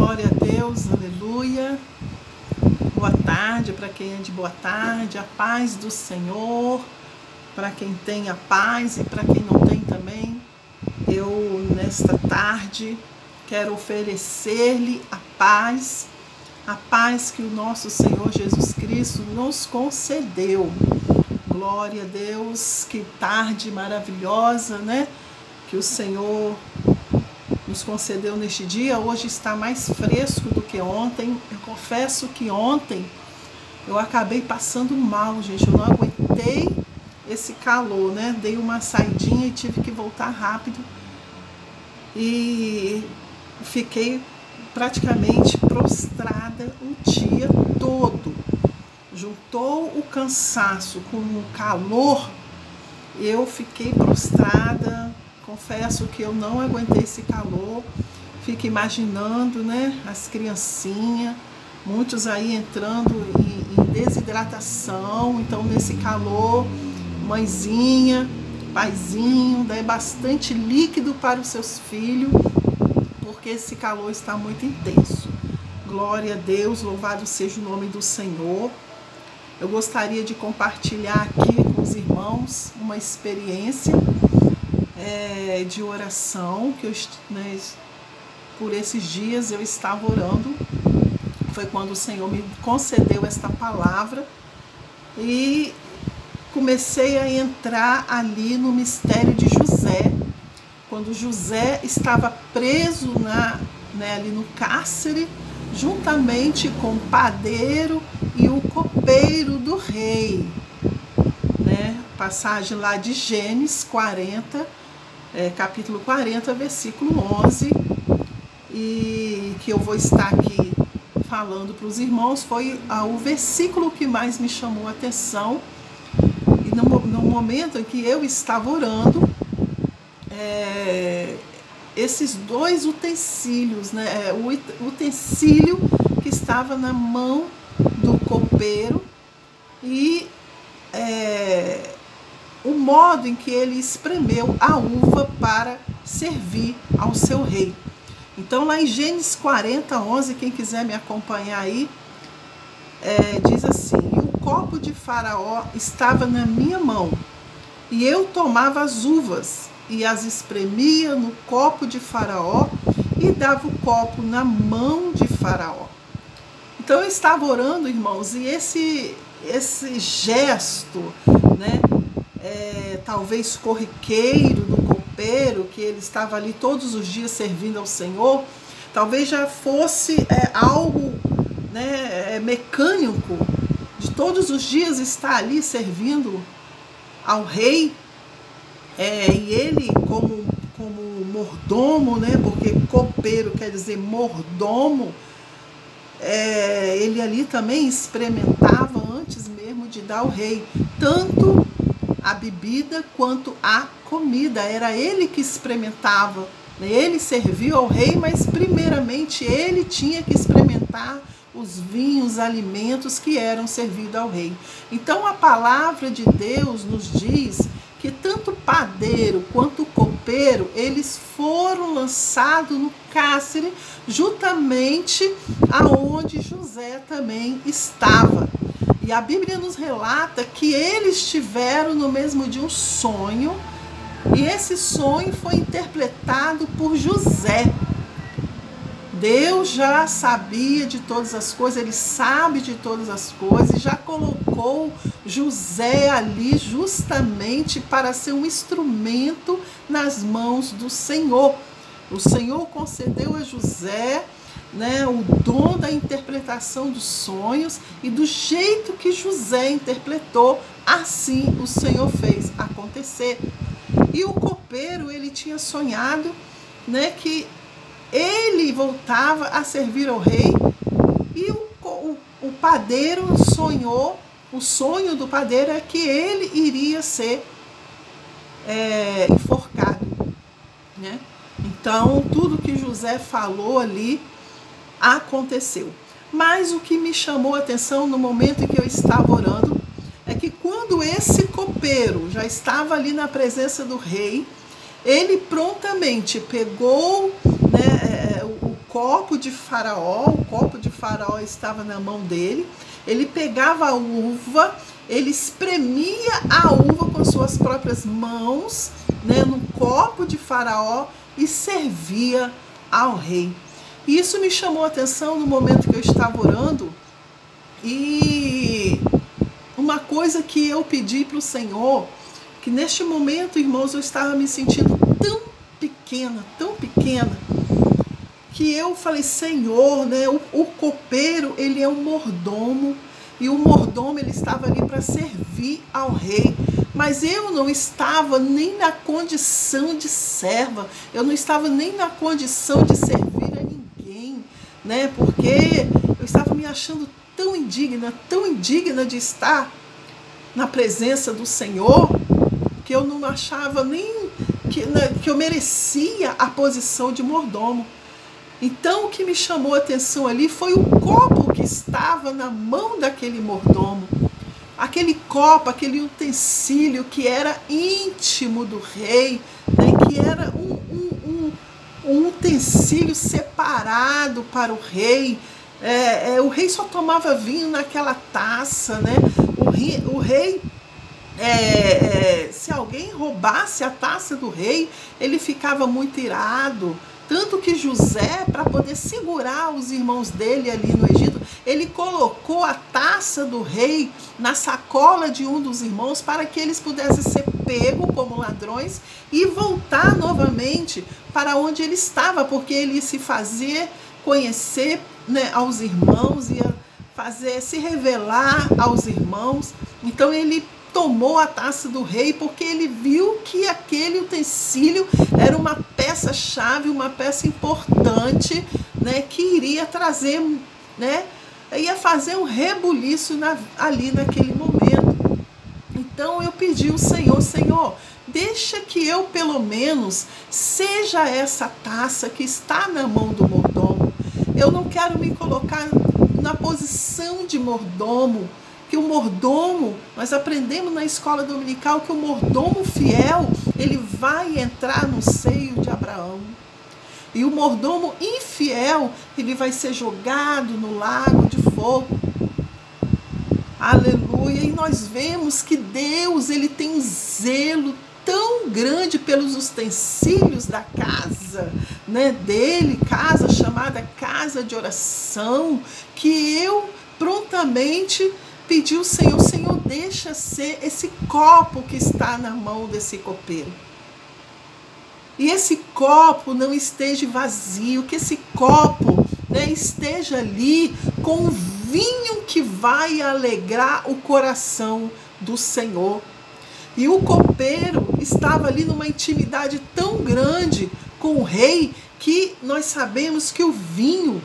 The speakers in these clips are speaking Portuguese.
Glória a Deus, aleluia. Boa tarde para quem é de boa tarde, a paz do Senhor, para quem tem a paz e para quem não tem também. Eu, nesta tarde, quero oferecer-lhe a paz que o nosso Senhor Jesus Cristo nos concedeu. Glória a Deus, que tarde maravilhosa, né? Que o Senhor nos concedeu neste dia. Hoje está mais fresco do que ontem. Eu confesso que ontem eu acabei passando mal, gente. Eu não aguentei esse calor, né? Dei uma saidinha e tive que voltar rápido. E fiquei praticamente prostrada o dia todo. Juntou o cansaço com o calor, eu fiquei prostrada. Confesso que eu não aguentei esse calor. Fico imaginando, né, as criancinhas, muitos aí entrando em desidratação. Então, nesse calor, mãezinha, paizinho, dê bastante líquido para os seus filhos, porque esse calor está muito intenso. Glória a Deus, louvado seja o nome do Senhor. Eu gostaria de compartilhar aqui com os irmãos uma experiência de oração que eu, né, por esses dias eu estava orando. Foi quando o Senhor me concedeu esta palavra e comecei a entrar ali no mistério de José, quando José estava preso ali no cárcere, juntamente com o padeiro e o copeiro do rei, né? Passagem lá de Gênesis 40, capítulo 40, versículo 11, e que eu vou estar aqui falando para os irmãos. Foi o versículo que mais me chamou a atenção, e no momento em que eu estava orando, esses dois utensílios, né, o utensílio que estava na mão do copeiro e o modo em que ele espremeu a uva para servir ao seu rei. Então, lá em Gênesis 40, 11, quem quiser me acompanhar aí, diz assim: e o copo de Faraó estava na minha mão, e eu tomava as uvas e as espremia no copo de Faraó e dava o copo na mão de Faraó. Então eu estava orando, irmãos, e esse gesto, né, talvez corriqueiro do copeiro, que ele estava ali todos os dias servindo ao Senhor, talvez já fosse algo, né, mecânico, de todos os dias estar ali servindo ao rei. E ele como mordomo, né, porque copeiro quer dizer mordomo, ele ali também experimentava antes mesmo de dar ao rei, tanto a bebida quanto a comida. Era ele que experimentava, né? Ele serviu ao rei, mas primeiramente ele tinha que experimentar os vinhos, os alimentos que eram servidos ao rei. Então a palavra de Deus nos diz que tanto o padeiro quanto o copeiro, eles foram lançados no cárcere, juntamente aonde José também estava. E a Bíblia nos relata que eles tiveram no mesmo dia um sonho, e esse sonho foi interpretado por José. Deus já sabia de todas as coisas, ele sabe de todas as coisas, e já colocou José ali justamente para ser um instrumento nas mãos do Senhor. O Senhor concedeu a José, né, o dom da interpretação dos sonhos, e do jeito que José interpretou, assim o Senhor fez acontecer. E o copeiro, ele tinha sonhado, né, que ele voltava a servir ao rei, e o padeiro sonhou, o sonho do padeiro é que ele iria ser enforcado, né? Então, tudo que José falou ali aconteceu. Mas o que me chamou a atenção no momento em que eu estava orando é que quando esse copeiro já estava ali na presença do rei, ele prontamente pegou, né, o copo de Faraó, o copo de Faraó estava na mão dele, ele pegava a uva, ele espremia a uva com suas próprias mãos, né, no copo de Faraó e servia ao rei. E isso me chamou a atenção no momento que eu estava orando, e uma coisa que eu pedi para o Senhor, que neste momento, irmãos, eu estava me sentindo tão pequena, que eu falei, Senhor, né, o copeiro, ele é um mordomo, e o mordomo, ele estava ali para servir ao rei, mas eu não estava nem na condição de serva, eu não estava nem na condição de servir a ninguém, né, porque eu estava me achando tão indigna de estar na presença do Senhor, que eu não achava nem que eu merecia a posição de mordomo. Então o que me chamou a atenção ali foi o copo que estava na mão daquele mordomo. Aquele copo, aquele utensílio que era íntimo do rei, né, que era um utensílio separado para o rei. O rei só tomava vinho naquela taça, né? O rei, se alguém roubasse a taça do rei, ele ficava muito irado. Tanto que José, para poder segurar os irmãos dele ali no Egito, ele colocou a taça do rei na sacola de um dos irmãos para que eles pudessem ser pegos como ladrões e voltar novamente para onde ele estava, porque ele ia se fazer conhecer, né, aos irmãos, ia se revelar aos irmãos. Então ele tomou a taça do rei porque ele viu que aquele utensílio era uma peça-chave, uma peça importante, né, que iria trazer, né, ia fazer um rebuliço ali naquele momento. Então eu pedi ao Senhor, Senhor, deixa que eu pelo menos seja essa taça que está na mão do mordomo. Eu não quero me colocar na posição de mordomo, que o mordomo, nós aprendemos na escola dominical que o mordomo fiel, ele vai entrar no seio de Abraão. E o mordomo infiel, ele vai ser jogado no lago de fogo. Aleluia! E nós vemos que Deus, ele tem um zelo tão grande pelos utensílios da casa, né, dele, casa chamada casa de oração, que eu prontamente pedi ao Senhor, Senhor, deixa ser esse copo que está na mão desse copeiro. E esse copo não esteja vazio, que esse copo, né, esteja ali com o vinho que vai alegrar o coração do Senhor. E o copeiro estava ali numa intimidade tão grande com o rei, que nós sabemos que o vinho,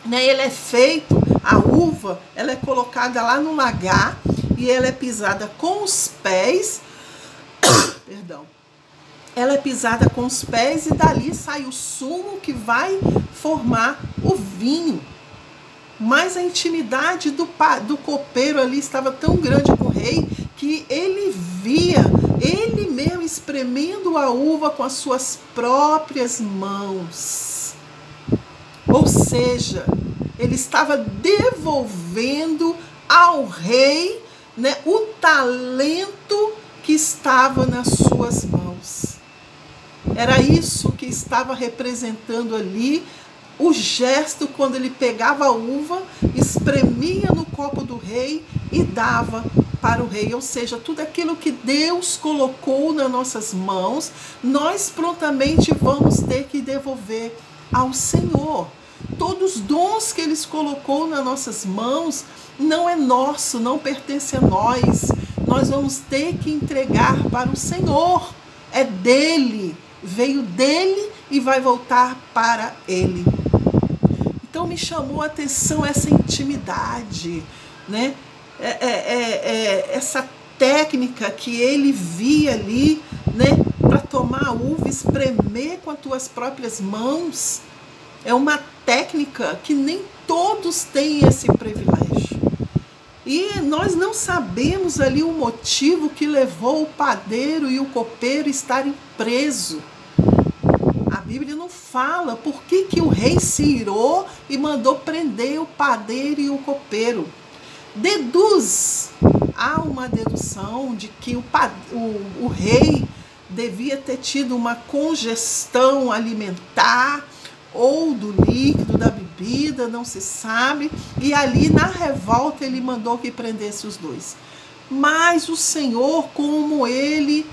né, ele é feito, a uva, ela é colocada lá no lagar e ela é pisada com os pés, perdão, ela é pisada com os pés e dali sai o sumo que vai formar o vinho. Mas a intimidade do copeiro ali estava tão grande com o rei que ele via ele mesmo espremendo a uva com as suas próprias mãos. Ou seja, ele estava devolvendo ao rei, né, o talento que estava nas suas mãos. Era isso que estava representando ali o gesto quando ele pegava a uva, espremia no copo do rei e dava para o rei. Ou seja, tudo aquilo que Deus colocou nas nossas mãos, nós prontamente vamos ter que devolver ao Senhor. Todos os dons que Ele colocou nas nossas mãos não é nosso, não pertence a nós. Nós vamos ter que entregar para o Senhor. É dele, veio dele e vai voltar para ele. Então me chamou a atenção essa intimidade, né? Essa técnica que ele via ali, né? Para tomar a uva, espremer com as tuas próprias mãos. É uma técnica que nem todos têm esse privilégio. E nós não sabemos ali o motivo que levou o padeiro e o copeiro estarem presos. A Bíblia não fala por que o rei se irou e mandou prender o padeiro e o copeiro. Há uma dedução de que o rei devia ter tido uma congestão alimentar, ou do líquido, da bebida, não se sabe, e ali na revolta ele mandou que prendesse os dois. Mas o Senhor, como ele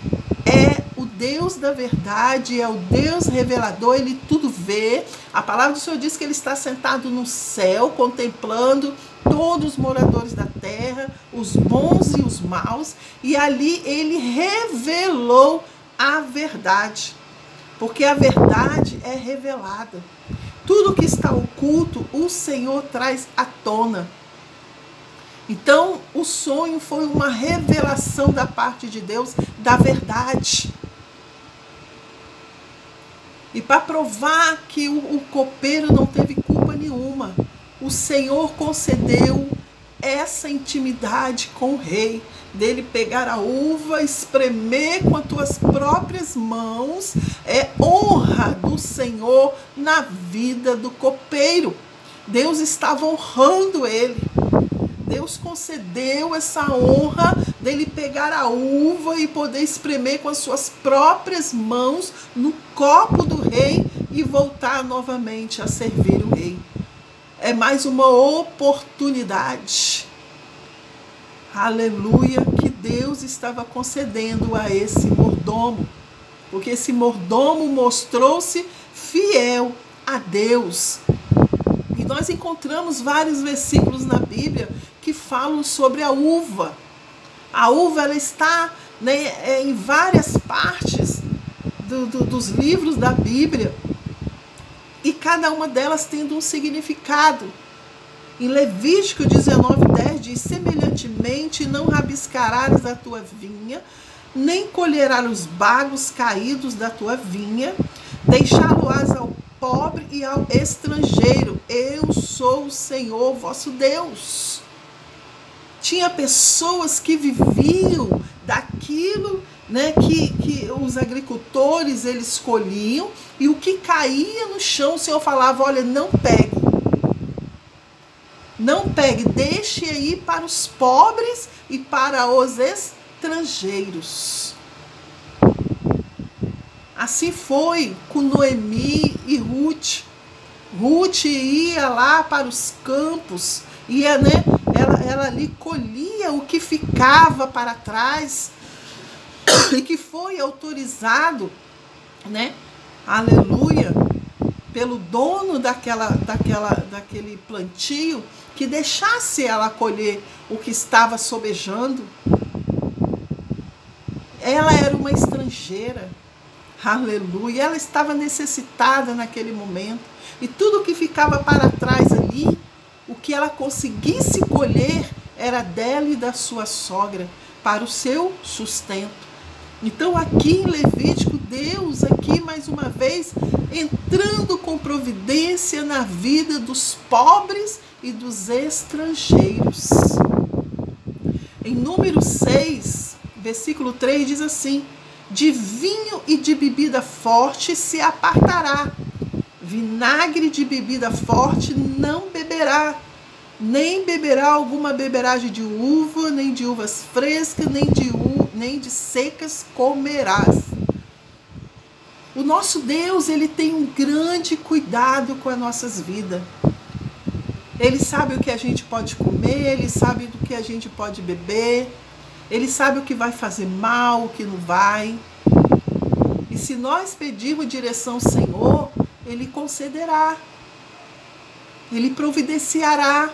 é o Deus da verdade, é o Deus revelador, ele tudo vê. A palavra do Senhor diz que ele está sentado no céu, contemplando todos os moradores da terra, os bons e os maus, e ali ele revelou a verdade, porque a verdade é revelada. Tudo que está oculto, o Senhor traz à tona. Então, o sonho foi uma revelação da parte de Deus da verdade. E para provar que o copeiro não teve culpa nenhuma, o Senhor concedeu essa intimidade com o rei, dele pegar a uva, espremer com as tuas próprias mãos, é honra do Senhor na vida do copeiro. Deus estava honrando ele. Deus concedeu essa honra dele pegar a uva e poder espremer com as suas próprias mãos no copo do rei e voltar novamente a servir o rei. É mais uma oportunidade, aleluia, que Deus estava concedendo a esse mordomo, porque esse mordomo mostrou-se fiel a Deus. E nós encontramos vários versículos na Bíblia que falam sobre a uva. A uva, ela está, né, em várias partes dos livros da Bíblia, e cada uma delas tendo um significado. Em Levítico 19:10 diz: semelhantemente não rabiscarás a tua vinha, nem colherás os bagos caídos da tua vinha, deixá-lo-ás ao pobre e ao estrangeiro. Eu sou o Senhor vosso Deus. Tinha pessoas que viviam daquilo, né, que os agricultores eles colhiam, e o que caía no chão, o Senhor falava: olha, não pegue. Não pegue, deixe aí para os pobres e para os estrangeiros. Assim foi com Noemi e Ruth. Ruth ia lá para os campos, ia, né, ela ali colhia o que ficava para trás, e que foi autorizado, né, aleluia, pelo dono daquele plantio, que deixasse ela colher o que estava sobejando. Ela era uma estrangeira, aleluia, ela estava necessitada naquele momento, e tudo que ficava para trás ali, o que ela conseguisse colher, era dela e da sua sogra, para o seu sustento. Então aqui em Levítico, Deus aqui mais uma vez entrando com providência na vida dos pobres e dos estrangeiros. Em Números 6, versículo 3 diz assim: de vinho e de bebida forte se apartará, vinagre de bebida forte não beberá, nem beberá alguma beberagem de uva, nem de uvas frescas, nem de secas comerás. O nosso Deus, ele tem um grande cuidado com as nossas vidas. Ele sabe o que a gente pode comer, ele sabe do que a gente pode beber, ele sabe o que vai fazer mal, o que não vai. E se nós pedirmos direção ao Senhor, ele concederá, ele providenciará.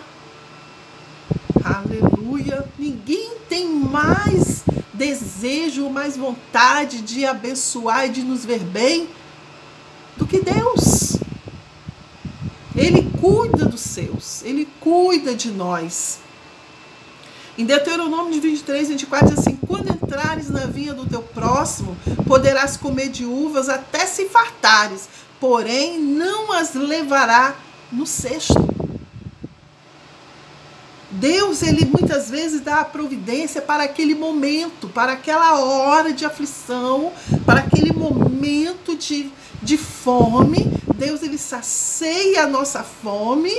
Aleluia. Ninguém tem mais desejo, mais vontade de abençoar e de nos ver bem do que Deus. Ele cuida dos seus, ele cuida de nós. Em Deuteronômio 23:24 diz assim: quando entrares na vinha do teu próximo, poderás comer de uvas até se fartares, porém não as levará no cesto. Deus, ele muitas vezes dá a providência para aquele momento, para aquela hora de aflição, para aquele momento de fome. Deus, ele sacia a nossa fome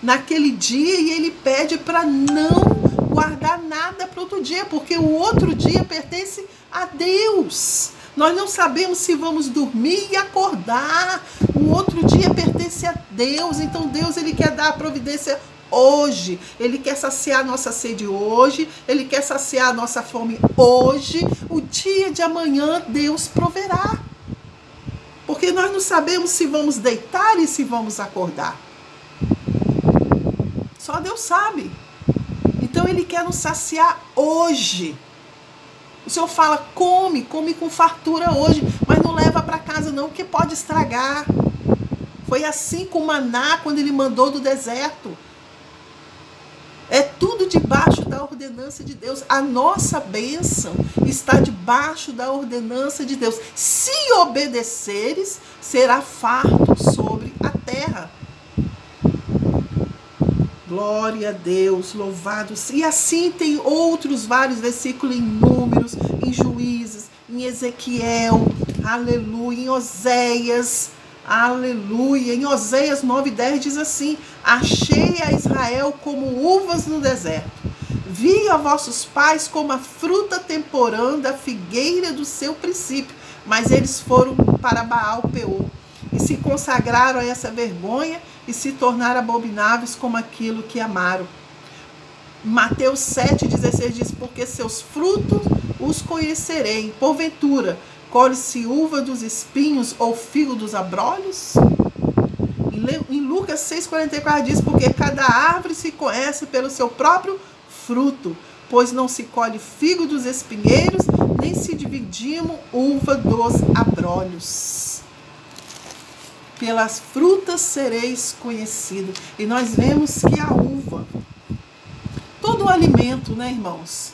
naquele dia e ele pede para não guardar nada para outro dia, porque o outro dia pertence a Deus. Nós não sabemos se vamos dormir e acordar. O outro dia pertence a Deus. Então Deus, ele quer dar a providência hoje. Ele quer saciar a nossa sede hoje. Ele quer saciar a nossa fome hoje. O dia de amanhã Deus proverá. Porque nós não sabemos se vamos deitar e se vamos acordar. Só Deus sabe. Então ele quer nos saciar hoje. O Senhor fala, come com fartura hoje, mas não leva para casa não, porque pode estragar. Foi assim com o maná quando ele mandou do deserto. É tudo debaixo da ordenança de Deus. A nossa bênção está debaixo da ordenança de Deus. Se obedeceres, será farto sobre a terra. Glória a Deus, louvado. E assim tem outros vários versículos em Números, em Juízes, em Ezequiel, aleluia, em Oséias, aleluia. Em Oséias 9:10 diz assim: achei a Israel como uvas no deserto. Vi a vossos pais como a fruta temporã da figueira do seu princípio. Mas eles foram para Baal Peor e se consagraram a essa vergonha e se tornaram abomináveis como aquilo que amaram. Mateus 7,16 diz: porque seus frutos os conhecerei. Porventura, colhe-se uva dos espinhos ou figo dos abrolhos? Em Lucas 6,44 diz: porque cada árvore se conhece pelo seu próprio fruto, pois não se colhe figo dos espinheiros, nem se dividimos uva dos abrolhos. Pelas frutas sereis conhecidos. E nós vemos que a uva, todo o alimento, né, irmãos?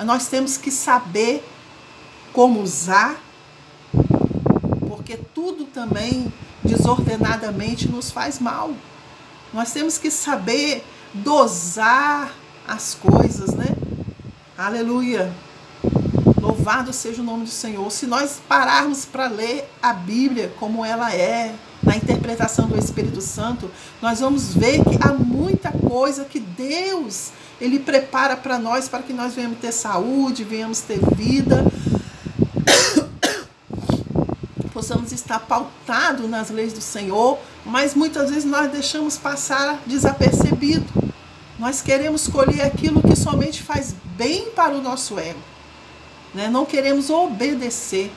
Nós temos que saber como usar, porque tudo também desordenadamente nos faz mal. Nós temos que saber dosar as coisas, né? Aleluia! Louvado seja o nome do Senhor. Se nós pararmos para ler a Bíblia como ela é, na interpretação do Espírito Santo, nós vamos ver que há muita coisa que Deus, ele prepara para nós, para que nós venhamos ter saúde, venhamos ter vida, possamos estar pautados nas leis do Senhor, mas muitas vezes nós deixamos passar desapercebido. Nós queremos colher aquilo que somente faz bem para o nosso ego, né? Não queremos obedecer.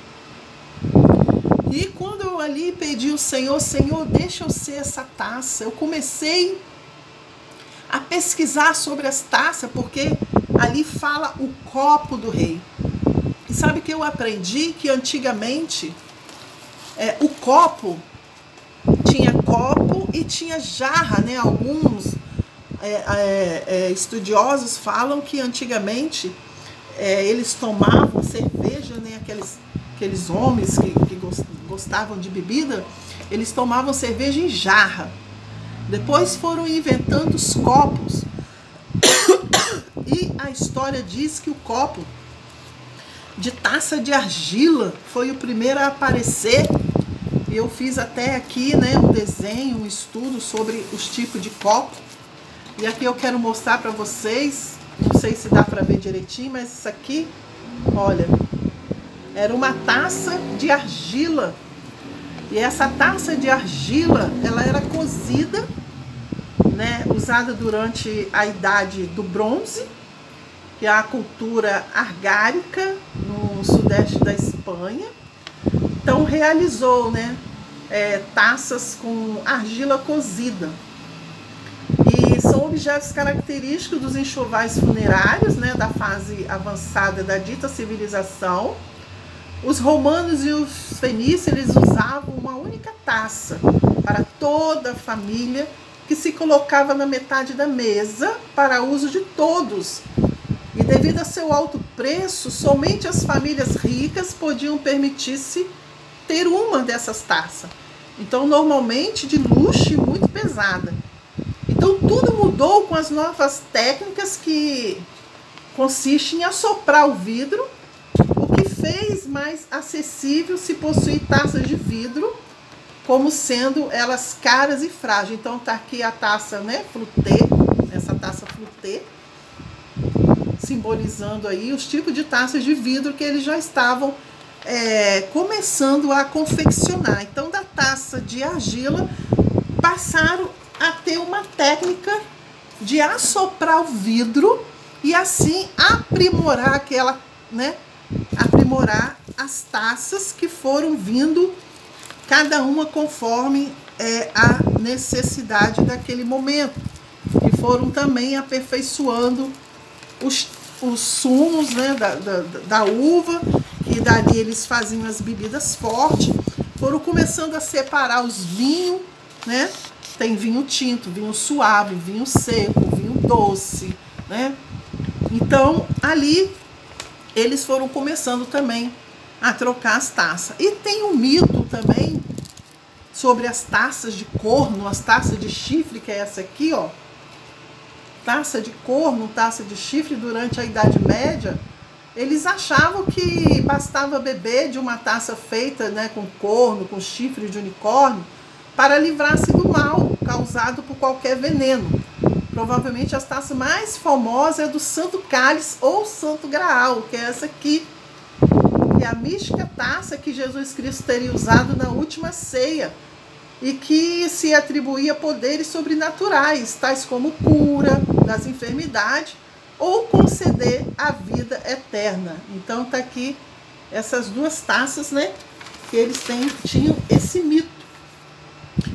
E quando eu ali pedi ao Senhor, Senhor, deixa eu ser essa taça, eu comecei a pesquisar sobre as taças, porque ali fala o copo do rei. E sabe que eu aprendi que antigamente o copo tinha copo e tinha jarra, né? Alguns estudiosos falam que antigamente eles tomavam cerveja, né? Aqueles homens que gostavam de bebida, eles tomavam cerveja em jarra. Depois foram inventando os copos. E a história diz que o copo de taça de argila foi o primeiro a aparecer. Eu fiz até aqui, né, um desenho, um estudo sobre os tipos de copo. E aqui eu quero mostrar para vocês, não sei se dá para ver direitinho, mas isso aqui, olha, era uma taça de argila. E essa taça de argila, ela era cozida, né, usada durante a idade do bronze, que é a cultura argárica no sudeste da Espanha. Então realizou, né, taças com argila cozida. E são objetos característicos dos enxovais funerários, né, da fase avançada da dita civilização. Os romanos e os fenícios, eles usavam uma única taça para toda a família, que se colocava na metade da mesa para uso de todos. E devido a seu alto preço, somente as famílias ricas podiam permitir-se ter uma dessas taças. Então, normalmente de luxo e muito pesada. Então, tudo mudou com as novas técnicas que consistem em assoprar o vidro, o que fez mais acessível se possuir taças de vidro, como sendo elas caras e frágeis. Então tá aqui a taça, né, flûté, essa taça flûté, simbolizando aí os tipos de taças de vidro que eles já estavam começando a confeccionar. Então, da taça de argila, passaram a ter uma técnica de assoprar o vidro e assim aprimorar aquela, né, aprimorar as taças que foram vindo, cada uma conforme a necessidade daquele momento, que foram também aperfeiçoando os sumos, né, da uva, e dali eles faziam as bebidas fortes, foram começando a separar os vinhos, né? Tem vinho tinto, vinho suave, vinho seco, vinho doce, né? Então, ali eles foram começando também a trocar as taças. E tem um mito também sobre as taças de corno, as taças de chifre, que é essa aqui, ó. Taça de corno, taça de chifre. Durante a Idade Média, eles achavam que bastava beber de uma taça feita, né, com corno, com chifre de unicórnio, para livrar-se do mal causado por qualquer veneno. Provavelmente as taças mais famosas é do Santo Cálice ou Santo Graal, que é essa aqui, que é a mística taça que Jesus Cristo teria usado na última ceia e que se atribuía poderes sobrenaturais, tais como cura das enfermidades ou conceder a vida eterna. Então tá aqui essas duas taças, né, que eles tinham esse mito.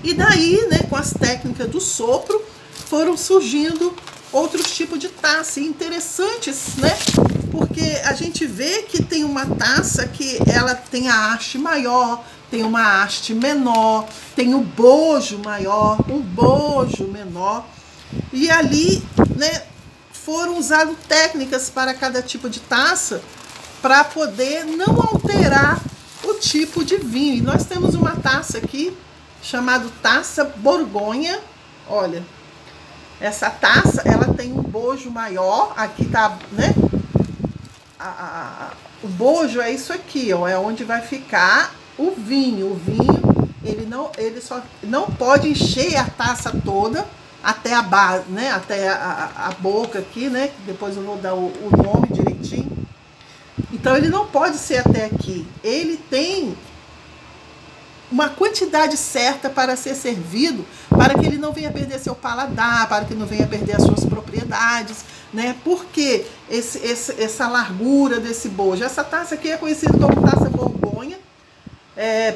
E daí, né, com as técnicas do sopro, foram surgindo outros tipos de taça interessantes, né? Porque a gente vê que tem uma taça que ela tem a haste maior, tem uma haste menor, tem o bojo maior, um bojo menor. E ali, né, foram usadas técnicas para cada tipo de taça para poder não alterar o tipo de vinho. E nós temos uma taça aqui chamada taça Borgonha. Olha, essa taça, ela tem um bojo maior. Aqui tá, né? O bojo é isso aqui, ó, é onde vai ficar o vinho. O vinho, ele só não pode encher a taça toda até a base, né? Até a boca aqui, né? Depois eu vou dar o nome direitinho. Então ele não pode ser até aqui. Ele tem uma quantidade certa para ser servido, para que ele não venha perder seu paladar, para que não venha perder as suas propriedades, né? Porque essa largura desse bojo. Essa taça aqui é conhecida como taça Borgonha,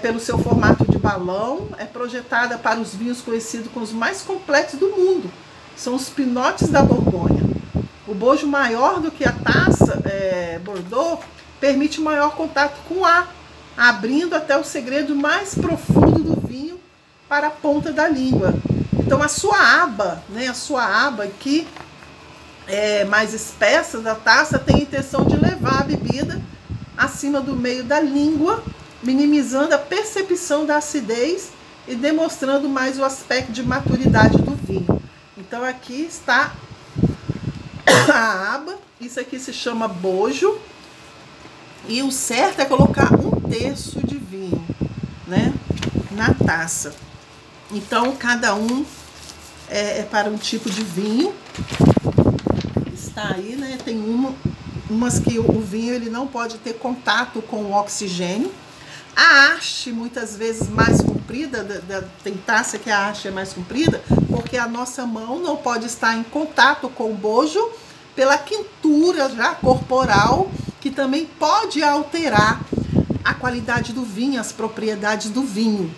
pelo seu formato de balão, é projetada para os vinhos conhecidos como os mais complexos do mundo. São os pinotes da Borgonha. O bojo maior do que a taça Bordeaux permite maior contato com o ar, abrindo até o segredo mais profundo do vinho para a ponta da língua. Então a sua aba, né, a sua aba aqui, mais espessa da taça, tem a intenção de levar a bebida acima do meio da língua, minimizando a percepção da acidez e demonstrando mais o aspecto de maturidade do vinho. Então aqui está a aba, isso aqui se chama bojo, e o certo é colocar 1/3 de vinho, né, na taça. Então cada um é para um tipo de vinho. Está aí, né? Tem umas que o vinho ele não pode ter contato com o oxigênio. A haste, muitas vezes mais comprida, tem taça que a haste é mais comprida, porque a nossa mão não pode estar em contato com o bojo pela quintura já corporal, que também pode alterar a qualidade do vinho, as propriedades do vinho.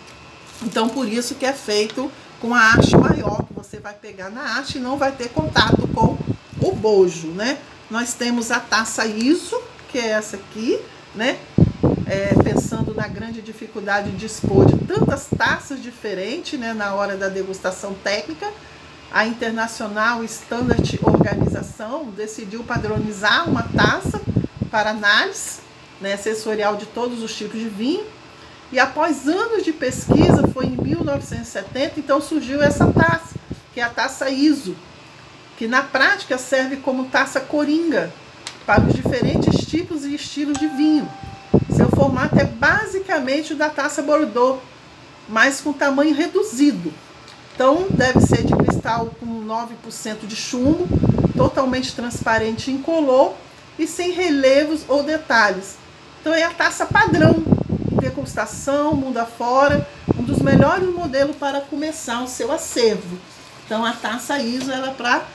Então, por isso que é feito com a haste maior, que você vai pegar na haste e não vai ter contato com o bojo, né? Nós temos a taça ISO, que é essa aqui, né? Pensando na grande dificuldade de dispor de tantas taças diferentes, né, na hora da degustação técnica, a International Standard Organization decidiu padronizar uma taça para análise, né, sensorial de todos os tipos de vinho. E após anos de pesquisa, foi em 1970, então surgiu essa taça, que é a taça ISO, que na prática serve como taça coringa para os diferentes tipos e estilos de vinho. Seu formato é basicamente o da taça Bordeaux, mas com tamanho reduzido. Então deve ser de cristal com 9% de chumbo, totalmente transparente em incolor e sem relevos ou detalhes. Então é a taça padrão, degustação, mundo afora, um dos melhores modelos para começar o seu acervo. Então a taça ISO ela é para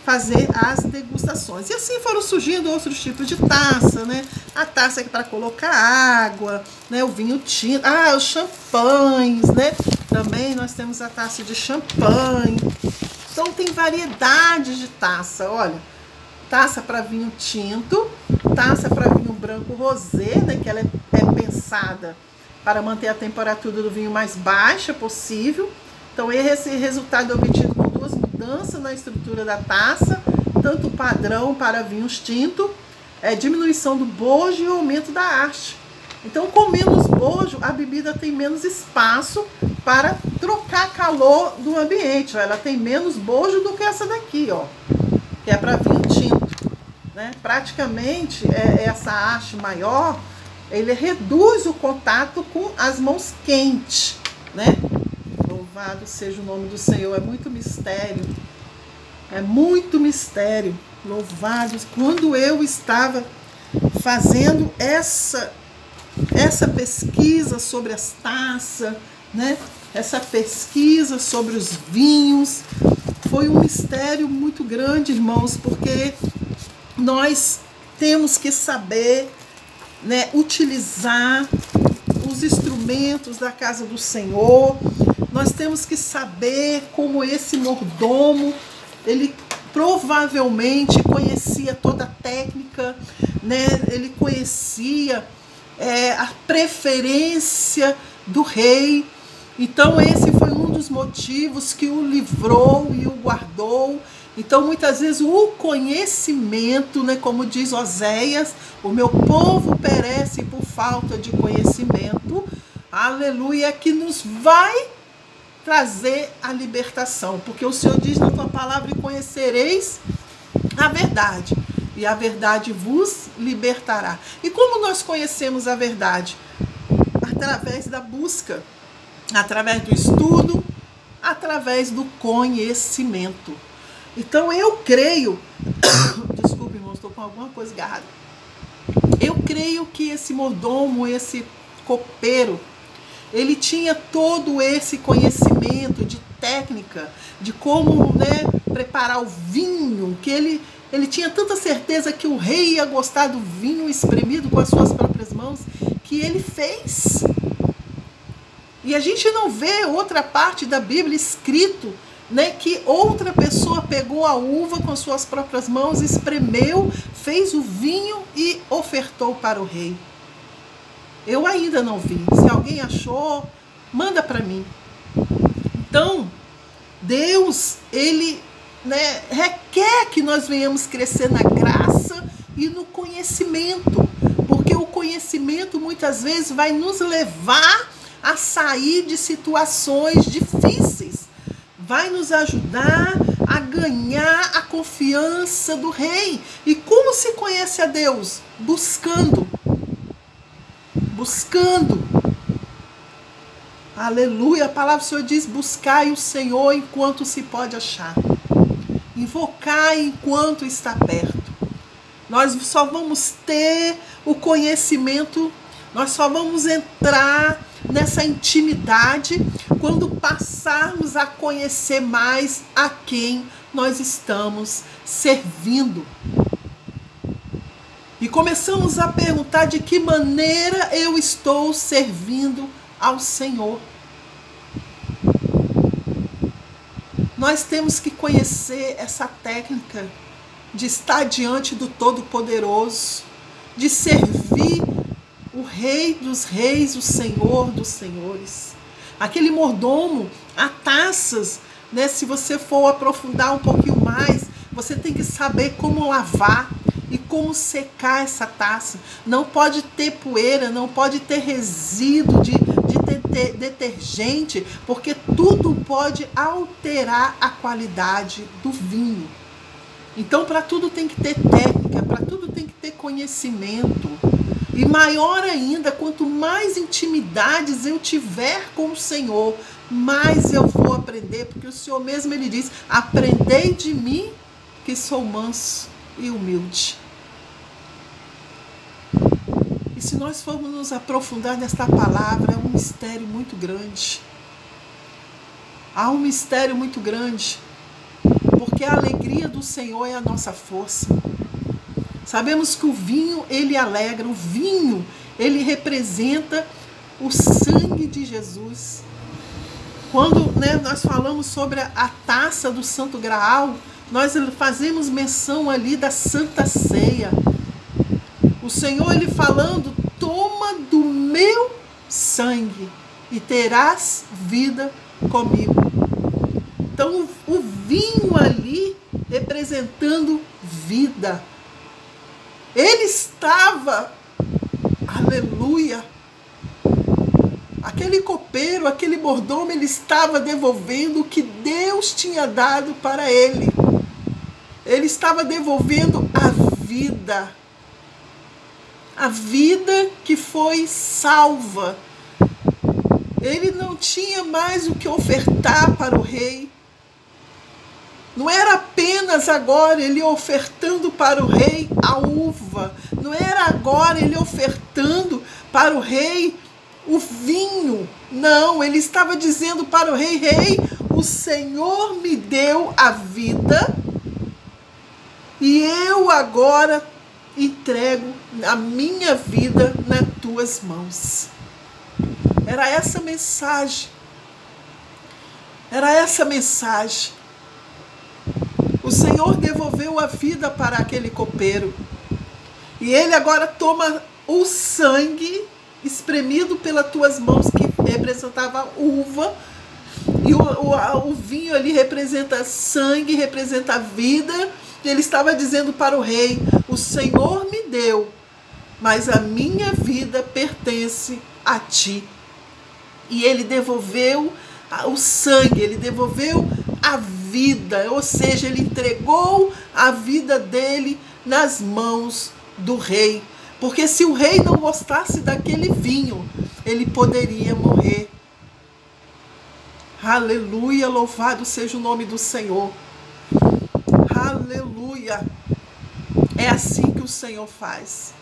fazer as degustações. E assim foram surgindo outros tipos de taça, né? A taça para colocar água, né? O vinho tinto, os champanhes, né? Também nós temos a taça de champanhe. Então tem variedades de taça, olha. Taça para vinho tinto, taça para vinho branco rosé, né? Que ela é pensada para manter a temperatura do vinho mais baixa possível. Então esse resultado é obtido com duas mudanças na estrutura da taça, tanto padrão para vinhos tinto, diminuição do bojo e aumento da haste. Então com menos bojo, a bebida tem menos espaço para trocar calor do ambiente. Ó. Ela tem menos bojo do que essa daqui, ó, que é para vinho tinto. Né? Praticamente, essa haste maior, ele reduz o contato com as mãos quentes, né? Louvado seja o nome do Senhor, é muito mistério. É muito mistério. Louvado. Quando eu estava fazendo essa pesquisa sobre as taças, né? Essa pesquisa sobre os vinhos, foi um mistério muito grande, irmãos, porque nós temos que saber, né, utilizar os instrumentos da casa do Senhor. Nós temos que saber como esse mordomo, ele provavelmente conhecia toda a técnica, né? Ele conhecia a preferência do rei. Então esse foi um dos motivos que o livrou e o guardou. Então muitas vezes o conhecimento, né, como diz Oséias, o meu povo perece por falta de conhecimento, aleluia, que nos vai trazer a libertação, porque o Senhor diz na tua palavra: e conhecereis a verdade, e a verdade vos libertará. E como nós conhecemos a verdade? Através da busca, através do estudo, através do conhecimento. Então eu creio, desculpe, irmão, estou com alguma coisa agarrada. Eu creio que esse mordomo, esse copeiro, ele tinha todo esse conhecimento de técnica, de como, né, preparar o vinho, que ele tinha tanta certeza que o rei ia gostar do vinho espremido com as suas próprias mãos, que ele fez. E a gente não vê outra parte da Bíblia escrito, né, que outra pessoa pegou a uva com as suas próprias mãos, espremeu, fez o vinho e ofertou para o rei. Eu ainda não vi. Se alguém achou, manda para mim. Então, Deus, ele, né, requer que nós venhamos crescer na graça e no conhecimento, porque o conhecimento muitas vezes vai nos levar a sair de situações difíceis, vai nos ajudar a ganhar a confiança do rei. E como se conhece a Deus? Buscando. Aleluia, a palavra do Senhor diz: buscai o Senhor enquanto se pode achar, invocai enquanto está perto. Nós só vamos ter o conhecimento, nós só vamos entrar nessa intimidade quando passarmos a conhecer mais a quem nós estamos servindo. E começamos a perguntar: de que maneira eu estou servindo ao Senhor? Nós temos que conhecer essa técnica de estar diante do Todo-Poderoso, de servir o Rei dos Reis, o Senhor dos Senhores. Aquele mordomo, há taças, né? Se você for aprofundar um pouquinho mais, você tem que saber como lavar e como secar essa taça. Não pode ter poeira, não pode ter resíduo de detergente, porque tudo pode alterar a qualidade do vinho. Então, para tudo tem que ter técnica, para tudo tem que ter conhecimento. E maior ainda, quanto mais intimidades eu tiver com o Senhor, mais eu vou aprender, porque o Senhor mesmo, ele diz: aprendei de mim, que sou manso e humilde. E se nós formos nos aprofundar nesta palavra, é um mistério muito grande. Há um mistério muito grande, porque a alegria do Senhor é a nossa força. Sabemos que o vinho, ele alegra, o vinho, ele representa o sangue de Jesus. Quando nós falamos sobre a taça do Santo Graal, nós fazemos menção ali da Santa Ceia. O Senhor, ele falando: toma do meu sangue e terás vida comigo. Então, o vinho ali representando vida. Ele estava, aleluia, aquele copeiro, aquele mordomo, ele estava devolvendo o que Deus tinha dado para ele. Ele estava devolvendo a vida que foi salva. Ele não tinha mais o que ofertar para o rei. Não era apenas agora ele ofertando para o rei a uva. Não era agora ele ofertando para o rei o vinho. Não, ele estava dizendo para o rei: rei, o Senhor me deu a vida e eu agora entrego a minha vida nas tuas mãos. Era essa mensagem. Era essa mensagem. O Senhor devolveu a vida para aquele copeiro. E ele agora toma o sangue espremido pelas tuas mãos, que representava uva. E o vinho ali representa sangue, representa vida. E ele estava dizendo para o rei: o Senhor me deu, mas a minha vida pertence a ti. E ele devolveu o sangue, ele devolveu a vida, ou seja, ele entregou a vida dele nas mãos do rei. Porque se o rei não gostasse daquele vinho, ele poderia morrer. Aleluia, louvado seja o nome do Senhor. Aleluia. É assim que o Senhor faz.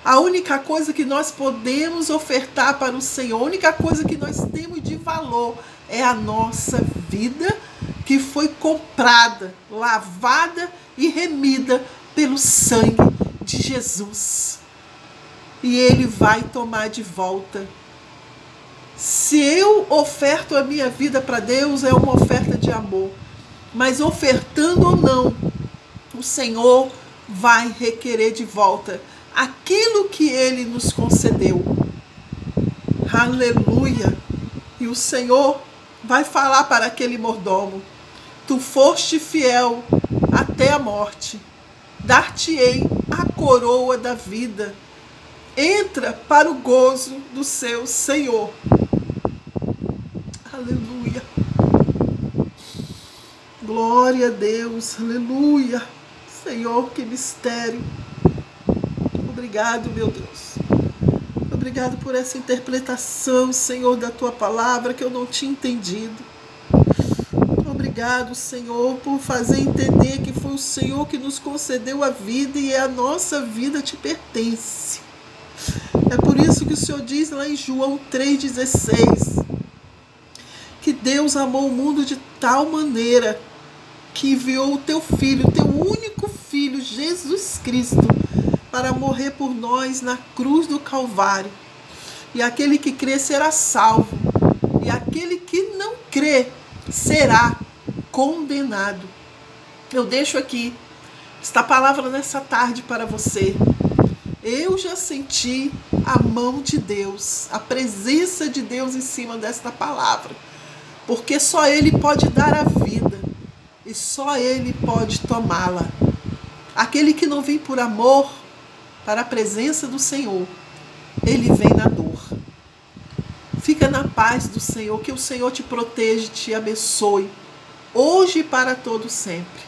A única coisa que nós podemos ofertar para o Senhor, a única coisa que nós temos de valor é a nossa vida, que foi comprada, lavada e remida pelo sangue de Jesus. E Ele vai tomar de volta. Se eu oferto a minha vida para Deus, é uma oferta de amor. Mas ofertando ou não, o Senhor vai requerer de volta aquilo que Ele nos concedeu. Aleluia! E o Senhor vai falar para aquele mordomo: tu foste fiel até a morte, dar-te-ei a coroa da vida. Entra para o gozo do seu Senhor. Aleluia. Glória a Deus. Aleluia. Senhor, que mistério. Obrigado, meu Deus. Obrigado por essa interpretação, Senhor, da tua palavra que eu não tinha entendido. Obrigado, Senhor, por fazer entender que foi o Senhor que nos concedeu a vida e a nossa vida te pertence. É por isso que o Senhor diz lá em João 3,16 que Deus amou o mundo de tal maneira que enviou o teu Filho, o teu único Filho, Jesus Cristo, para morrer por nós na cruz do Calvário. E aquele que crê será salvo, e aquele que não crê será condenado. Eu deixo aqui esta palavra nessa tarde para você. Eu já senti a mão de Deus, a presença de Deus em cima desta palavra, porque só Ele pode dar a vida e só Ele pode tomá-la. Aquele que não vem por amor para a presença do Senhor, ele vem na dor. Fica Fica na paz do Senhor, que o Senhor te proteja e te abençoe, hoje e para todo sempre.